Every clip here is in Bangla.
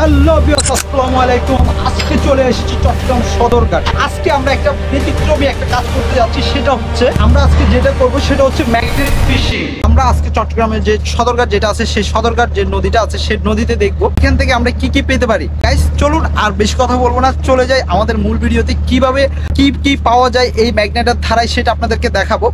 হ্যালো ভিউয়ার্স, আসসালামু আলাইকুম। আজকে চলে এসেছি চট্টগ্রাম সদরঘাট। আজকে আমরা একটা ব্যতিক্রমী একটা কাজ করতে যাচ্ছি, সেটা হচ্ছে আমরা আজকে যেটা করব সেটা হচ্ছে ম্যাগনেট ফিশিং। আমরা আজকে চট্টগ্রামের যে সদরঘাট যেটা আছে, সেই সদরঘাট যে নদীটা আছে সেই নদীতে দেখবো এখান থেকে আমরা কি কি পেতে পারি। গাইস চলুন, আর বেশি কথা বলবো না, চলে যাই আমাদের মূল ভিডিওতে। কিভাবে কি কি পাওয়া যায় এই ম্যাগনেটের ধারায় সেটা আপনাদেরকে দেখাবো।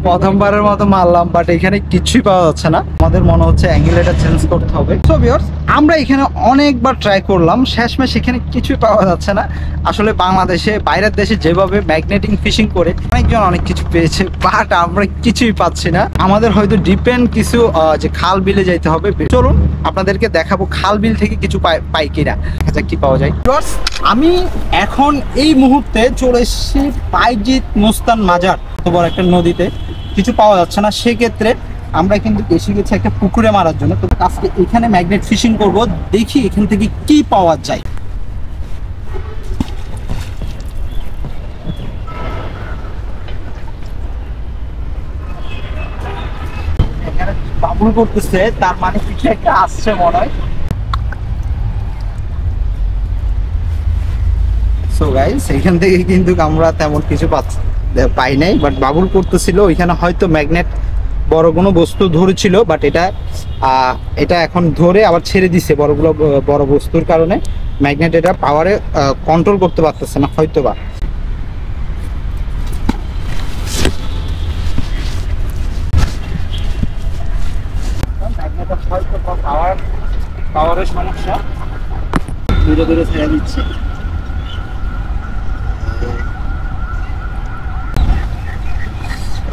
প্রথমবারের মতো মারলাম, বাট এখানে কিছুই পাওয়া যাচ্ছে না। আমাদের মনে হচ্ছে অ্যাঙ্গেল এটা চেঞ্জ করতে হবে। সো ভিউয়ার্স, আমরা এখানে অনেকবার ট্রাই করলাম, শেষমেশ এখানে কিছুই পাওয়া যাচ্ছে না। আসলে বাংলাদেশে বাইরের দেশে যেভাবে ম্যাগনেটিং ফিশিং করে অনেকজন অনেক কিছু পেয়েছে, বাট আমরা কিছুই পাচ্ছি না। আমাদের হয়তো ডিপেন্ড কিছু যে খাল বিলে যাইতে হবে। চলুন আপনাদেরকে দেখাবো খাল বিল থেকে কিছু পাই কিনা, দেখা যাক কি পাওয়া যায়। ভিউয়ার্স, আমি এখন এই মুহূর্তে চলে এসেছি বাইজিৎ মুস্তান মাজার বড় একটা নদীতে। কিছু পাওয়া যাচ্ছে না, সেক্ষেত্রে আমরা কিন্তু এসে গেছি একটা পুকুরে মারার জন্য। তো আজকে এখানে ম্যাগনেট ফিশিং করব, দেখি এখান থেকে কি পাওয়া যায়। এখানে বাবুল করতেছে, তার মানে কিছু একটা আসছে মনে হয়। সো গাইস, এখান থেকে কিন্তু আমরা তেমন কিছু পাই নাই, বাট বাবুল করতেছিল। ওইখানে হয়তো ম্যাগনেট বড় কোনো বস্তু ধরেছিল, বাট এটা এখন ধরে আবার ছেড়ে দিছে। বড় বস্তুর কারণে ম্যাগনেট এটা পাওয়ারে কন্ট্রোল করতে পারতেছে না হয়তো বা। ম্যাগনেটের হয়তো পাওয়ারের সমস্যা, দূরে দূরে ছেড়ে দিচ্ছে।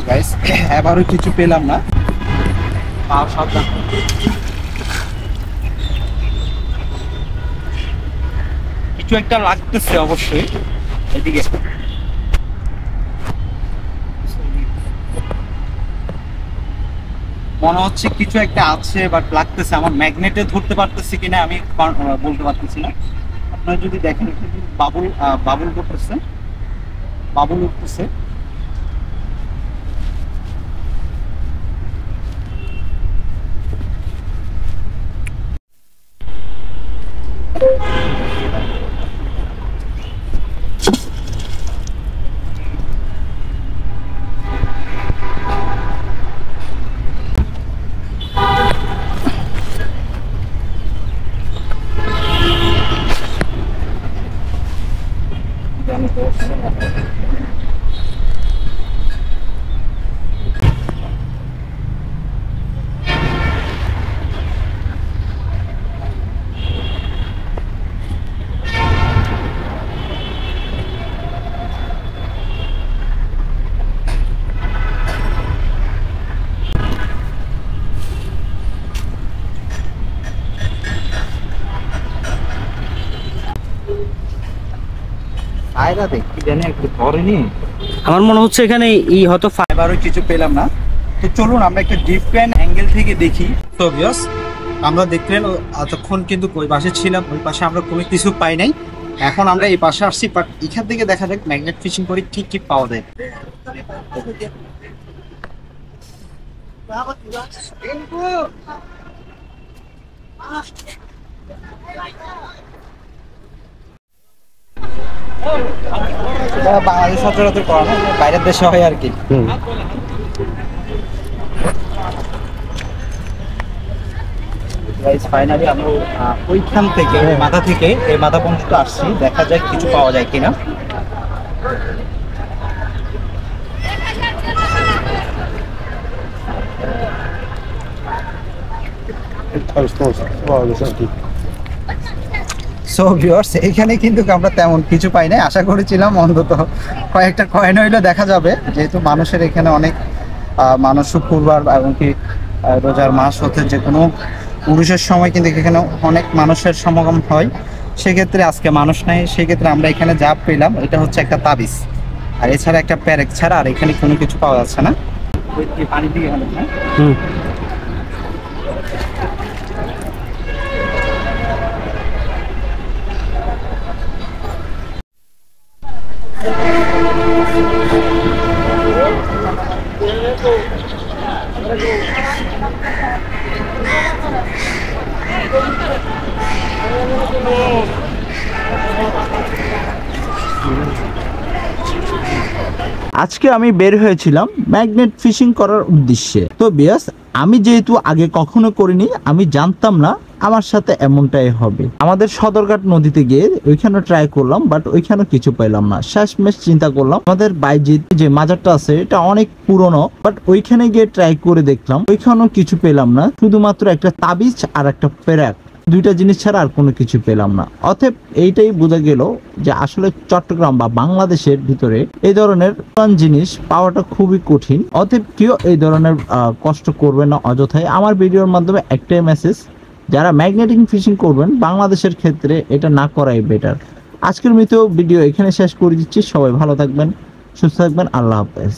গাইস, এবারও কিছু পেলাম না। সাবধান, কিছু একটা লাগতেছে অবশ্যই এদিকে। মনে হচ্ছে কিছু একটা আছে, বাট লাগতেছে। আমার ম্যাগনেটে ধরতে পারতেছি কিনা আমি বলতে পারতেছি না। আপনারা যদি দেখেন বাবুল করতেছে, বাবুল উঠতেছে। আমার মনে হচ্ছে এখানে হয়তো ফাইবারও কিছু পেলাম না। তো চলুন আমরা একটা ডিফারেন্ট অ্যাঙ্গেল থেকে দেখি। তো ভিউয়ার্স, আমরা দেখলেন এতক্ষণ কিন্তু ওই পাশে ছিলাম, ওই পাশে আমরা কোনো কিছু পাই নাই। এখন আমরা এই পাশে আসছি, বাট এখান থেকে দেখা যাক ম্যাগনেট ফিশিং করে কি কি পাওয়া যায়। বাংলাদেশ সচরাচর করা না, বাইরের দেশে হয় আর কি। ফাইনালি আমরা ওইখান থেকে মাথা থেকে এই মাথা পর্যন্ত আসছি, দেখা যায় কিছু পাওয়া যায় কিনা। সো ভিউয়ার্স, এখানে কিন্তু আমরা তেমন কিছু পাই নাই। আশা করেছিলাম অন্তত কয়েকটা কয়েন হইলে দেখা যাবে, যেহেতু মানুষের এখানে অনেক মানুষ শুক্রবার এবং কি রোজার মাস হতে যে কোনো পুরুষের সময় কিন্তু এখানে অনেক মানুষের সমাগম হয়। সেক্ষেত্রে আজকে মানুষ নাই, সেক্ষেত্রে আমরা এখানে যা পেলাম এটা হচ্ছে একটা তাবিজ, আর এছাড়া একটা প্যারেক ছাড়া আর এখানে কোনো কিছু পাওয়া যাচ্ছে না। পানি দিয়ে গেল না। আজকে আমি বের হয়েছিলাম ম্যাগনেট ফিশিং করার উদ্দেশ্যে। তো বিয়াস, আমি যেহেতু আগে কখনো করিনি, আমি জানতাম না আমার সাথে এমনটাই হবে। আমাদের সদরঘাট নদীতে গিয়ে ওইখানে ট্রাই করলাম, বাট ওইখানে কিছু পেলাম না। শেষমেশ চিন্তা করলাম আমাদের বাইজিৎ যে মাজারটা আছে এটা অনেক পুরনো, বাট ওইখানে গিয়ে ট্রাই করে দেখলাম, ওইখানেও কিছু পেলাম না। শুধুমাত্র একটা তাবিজ আর একটা পেরাক, দুইটা জিনিস ছাড়া আর কোনো কিছু পেলাম না। অতএব এইটাই বোঝা গেল যে আসলে চট্টগ্রাম বা বাংলাদেশের ভিতরে এই ধরনের জিনিস পাওয়াটা খুবই কঠিন। অতএব কেউ এই ধরনের কষ্ট করবে না অযথায়। আমার ভিডিওর মাধ্যমে একটাই মেসেজ, যারা ম্যাগনেটিং ফিশিং করবেন বাংলাদেশের ক্ষেত্রে এটা না করাই বেটার। আজকের মতো ভিডিও এখানে শেষ করে দিচ্ছি। সবাই ভালো থাকবেন, সুস্থ থাকবেন, আল্লাহ হাফেজ।